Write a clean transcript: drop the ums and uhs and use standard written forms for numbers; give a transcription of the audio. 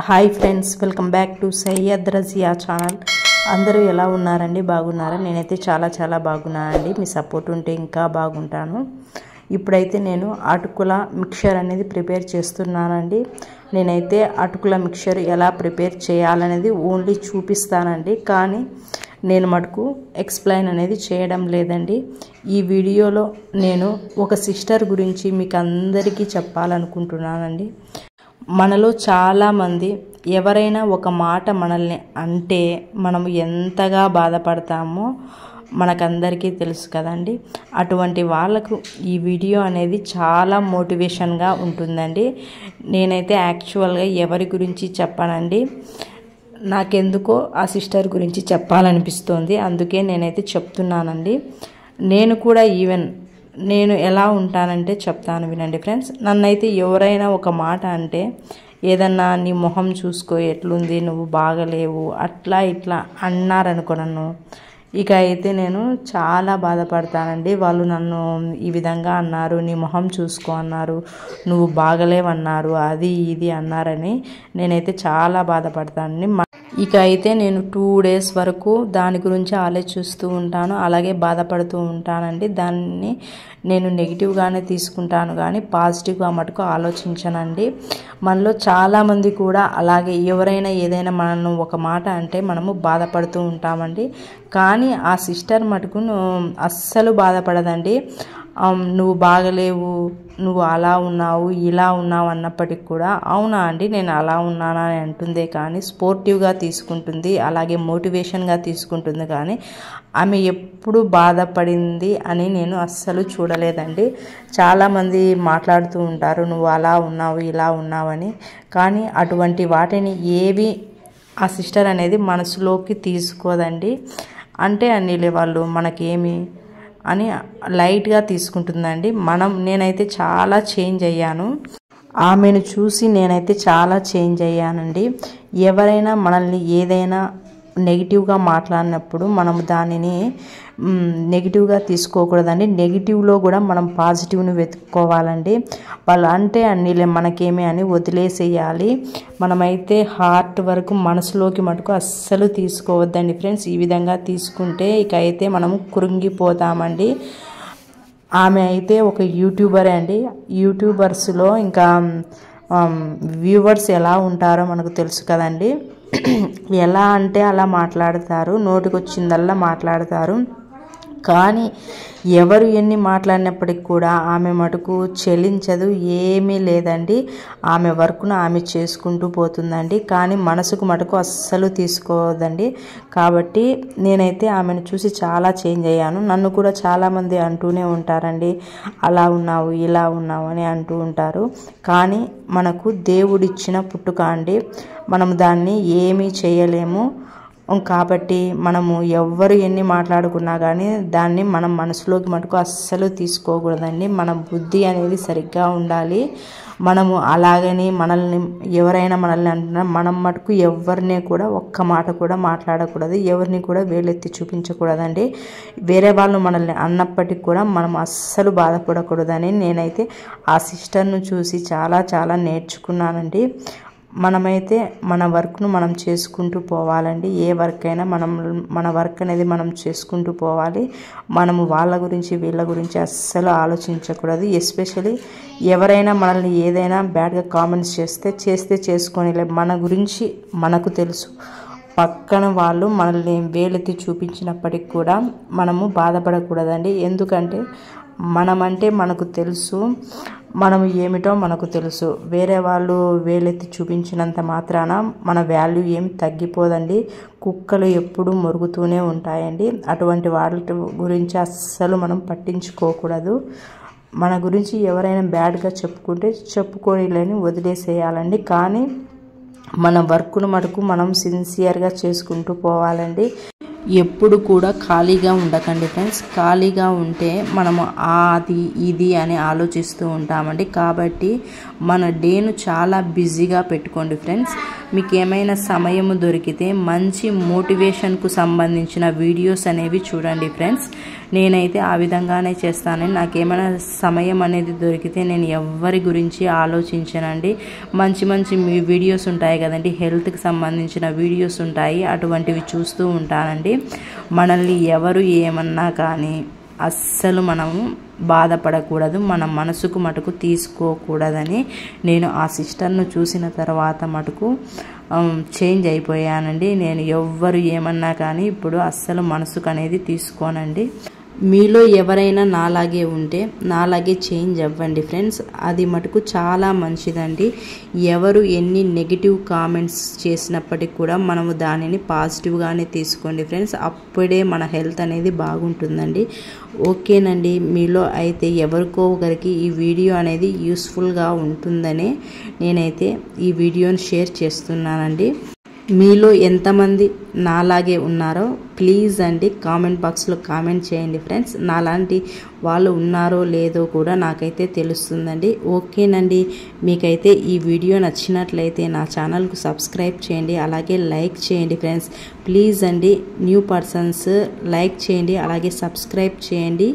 Hi friends, welcome back to Syed Razia channel. అందరూ ఎలా ఉన్నారండి? బాగున్నారా? నేనైతే చాలా బాగున్నానండి. మీ సపోర్ట్ ఉంటే ఇంకా బాగుంటాను. ఇప్పుడైతే నేను అటుకుల మిక్చర్ అనేది ప్రిపేర్ చేస్తున్నానండి. నేనైతే అటుకుల మిక్చర్ ఎలా ప్రిపేర్ చేయాలనేది ఓన్లీ చూపిస్తానండి, కానీ నేను మటుకు ఎక్స్ప్లెయిన్ అనేది చేయడం లేదండి. ఈ వీడియోలో నేను ఒక సిస్టర్ గురించి మీకు అందరికీ చెప్పాలనుకుంటున్నానండి. మనలో చాలామంది ఎవరైనా ఒక మాట మనల్ని అంటే మనము ఎంతగా బాధపడతామో మనకందరికీ తెలుసు కదండి. అటువంటి వాళ్ళకు ఈ వీడియో అనేది చాలా మోటివేషన్గా ఉంటుందండి. నేనైతే యాక్చువల్గా ఎవరి గురించి చెప్పానండి, నాకెందుకో ఆ సిస్టర్ గురించి చెప్పాలనిపిస్తోంది, అందుకే నేనైతే చెప్తున్నానండి. నేను కూడా నేను ఎలా ఉంటానంటే చెప్తాను, వినండి ఫ్రెండ్స్. నన్నైతే ఎవరైనా ఒక మాట అంటే, ఏదన్నా నీ మొహం చూసుకో ఎట్లుంది, నువ్వు బాగలేవు, అట్లా ఇట్లా అన్నారనుకో నన్ను, ఇక అయితే నేను చాలా బాధపడతానండి. వాళ్ళు నన్ను ఈ విధంగా అన్నారు, నీ మొహం చూసుకో అన్నారు, నువ్వు బాగలేవన్నారు, అది ఇది అన్నారని నేనైతే చాలా బాధపడతానండి. ఇక అయితే నేను 2 days వరకు దాని గురించి ఆలోచిస్తూ ఉంటాను, అలాగే బాధపడుతూ ఉంటానండి. దాన్ని నేను నెగిటివ్గానే తీసుకుంటాను, కానీ పాజిటివ్గా మటుకు ఆలోచించనండి. మనలో చాలామంది కూడా అలాగే ఎవరైనా ఏదైనా మనల్ని ఒక మాట అంటే మనము బాధపడుతూ ఉంటామండి. కానీ ఆ సిస్టర్ మటుకు అస్సలు బాధపడదండి. నువ్వు బాగలేవు, నువ్వు అలా ఉన్నావు, ఇలా ఉన్నావు అన్నప్పటికి కూడా అవునా అండి నేను అలా ఉన్నానా అని అంటుందే కానీ స్పోర్టివ్గా తీసుకుంటుంది, అలాగే మోటివేషన్గా తీసుకుంటుంది. కానీ ఆమె ఎప్పుడు బాధపడింది అని నేను అస్సలు చూడలేదండి. చాలామంది మాట్లాడుతూ ఉంటారు, నువ్వు అలా ఉన్నావు, ఇలా ఉన్నావని, కానీ అటువంటి వాటిని ఏవి ఆ సిస్టర్ అనేది మనసులోకి తీసుకోదండి. అంటే అన్నిలే వాళ్ళు మనకేమి అని లైట్గా తీసుకుంటుందండి. నేనైతే చాలా చేంజ్ అయ్యాను, ఆమెను చూసి నేనైతే చాలా చేంజ్ అయ్యానండి. ఎవరైనా మనల్ని ఏదైనా నెగిటివ్గా మాట్లాడినప్పుడు మనము దానిని నెగిటివ్గా తీసుకోకూడదండి. నెగిటివ్లో కూడా మనం పాజిటివ్ని వెతుక్కోవాలండి. వాళ్ళు అంటే అన్నిలే మనకేమి అని వదిలేసేయాలి. మనమైతే హార్ట్ వరకు మనసులోకి మటుకు అస్సలు తీసుకోవద్దండి ఫ్రెండ్స్. ఈ విధంగా తీసుకుంటే ఇక అయితే మనము కృంగిపోతామండి. ఆమె అయితే ఒక యూట్యూబరే అండి. యూట్యూబర్స్లో ఇంకా వ్యూవర్స్ ఎలా ఉంటారో మనకు తెలుసు కదండి. ఎలా అంటే అలా మాట్లాడతారు, నోటికొచ్చిందల్లా మాట్లాడతారు. కానీ ఎవరు ఎన్ని మాట్లాడినప్పటికి కూడా ఆమె మటుకు చెలించదు, ఏమీ లేదండి. ఆమె వర్క్ను ఆమె చేసుకుంటూ పోతుందండి, కానీ మనసుకు మటుకు అస్సలు తీసుకోవద్దండి. కాబట్టి నేనైతే ఆమెను చూసి చాలా చేంజ్ అయ్యాను. నన్ను కూడా చాలామంది అంటూనే ఉంటారండి, అలా ఉన్నావు, ఇలా ఉన్నావు అని అంటూ ఉంటారు. కానీ మనకు దేవుడిచ్చిన పుట్టుక అండి, మనం దాన్ని ఏమీ చేయలేము. కాబట్టి మనము ఎవ్వరు ఎన్ని మాట్లాడుకున్నా కానీ దాన్ని మనం మనసులోకి మటుకు అస్సలు తీసుకోకూడదండి. మన బుద్ధి అనేది సరిగ్గా ఉండాలి. మనము అలాగని ఎవరైనా మనల్ని అంటున్నా మనం మటుకు ఎవరిని కూడా ఒక్క మాట కూడా మాట్లాడకూడదు, ఎవరిని కూడా వేలెత్తి చూపించకూడదండి. వేరే వాళ్ళు మనల్ని అన్నప్పటికీ కూడా మనం అస్సలు బాధపడకూడదని నేనైతే ఆ సిస్టర్ను చూసి చాలా నేర్చుకున్నానండి. మనమైతే మన వర్క్ను మనం చేసుకుంటూ పోవాలండి. ఏ వర్క్ అయినా మన వర్క్ అనేది మనం చేసుకుంటూ పోవాలి. మనము వాళ్ళ గురించి వీళ్ళ గురించి అస్సలు ఆలోచించకూడదు. ఎస్పెషలీ ఎవరైనా మనల్ని ఏదైనా బ్యాడ్గా కామెంట్స్ చేస్తే చేసుకోనిలే, మన గురించి మనకు తెలుసు. పక్కన వాళ్ళు మనల్ని వేలెత్తి చూపించినప్పటికి కూడా మనము బాధపడకూడదండి. ఎందుకంటే మనమంటే మనకు తెలుసు, మనం ఏమిటో మనకు తెలుసు. వేరే వాళ్ళు వేలెత్తి చూపించినంత మాత్రాన మన వాల్యూ ఏమి తగ్గిపోదండి. కుక్కలు ఎప్పుడూ మొరుగుతూనే ఉంటాయండి. అటువంటి వాళ్ళ గురించి అస్సలు మనం పట్టించుకోకూడదు. మన గురించి ఎవరైనా బ్యాడ్గా చెప్పుకోలేని వదిలేసేయాలండి. కానీ మన వర్క్ను మటుకు మనం సిన్సియర్గా చేసుకుంటూ పోవాలండి. ఎప్పుడు కూడా ఖాళీగా ఉండకండి ఫ్రెండ్స్. ఖాళీగా ఉంటే మనము అది ఇది అని ఆలోచిస్తూ ఉంటామండి. కాబట్టి మన డేను చాలా బిజీగా పెట్టుకోండి ఫ్రెండ్స్. మీకు ఏమైనా సమయం దొరికితే మంచి మోటివేషన్కు సంబంధించిన వీడియోస్ అనేవి చూడండి ఫ్రెండ్స్. నేనైతే ఆ విధంగానే చేస్తానండి. నాకేమైనా సమయం అనేది దొరికితే నేను ఎవరి గురించి ఆలోచించనండి. మంచి మంచి వీడియోస్ ఉంటాయి కదండి, హెల్త్కి సంబంధించిన వీడియోస్ ఉంటాయి, అటువంటివి చూస్తూ ఉంటానండి. మనల్ని ఎవరు ఏమన్నా కానీ అస్సలు మనము బాధపడకూడదు, మన మనసుకు మటుకు తీసుకోకూడదని నేను ఆ సిస్టర్ను చూసిన తర్వాత మటుకు చేంజ్ అయిపోయానండి. నేను ఎవ్వరు ఏమన్నా కానీ ఇప్పుడు అస్సలు మనసుకు అనేది తీసుకోనండి. మీలో ఎవరైనా నాలాగే ఉంటే నాలాగే చేంజ్ అవ్వండి ఫ్రెండ్స్. అది మటుకు చాలా మంచిదండి. ఎవరు ఎన్ని నెగిటివ్ కామెంట్స్ చేసినప్పటికీ కూడా మనము దానిని పాజిటివ్గానే తీసుకోండి ఫ్రెండ్స్. అప్పుడే మన హెల్త్ అనేది బాగుంటుందండి. ఓకేనండి, మీలో అయితే ఎవరికో ఒకరికి ఈ వీడియో అనేది యూస్ఫుల్గా ఉంటుందని నేనైతే ఈ వీడియోని షేర్ చేస్తున్నానండి. మీలో ఎంతమంది నాలాగే ఉన్నారో ప్లీజ్ అండి కామెంట్ బాక్స్లో కామెంట్ చేయండి ఫ్రెండ్స్. నాలాంటి వాళ్ళు ఉన్నారో లేదో కూడా నాకైతే తెలుస్తుందండి. ఓకేనండి, మీకైతే ఈ వీడియో నచ్చినట్లయితే నా ఛానల్కు సబ్స్క్రైబ్ చేయండి, అలాగే లైక్ చేయండి ఫ్రెండ్స్. ప్లీజ్ అండి, న్యూ పర్సన్స్ లైక్ చేయండి, అలాగే సబ్స్క్రైబ్ చేయండి.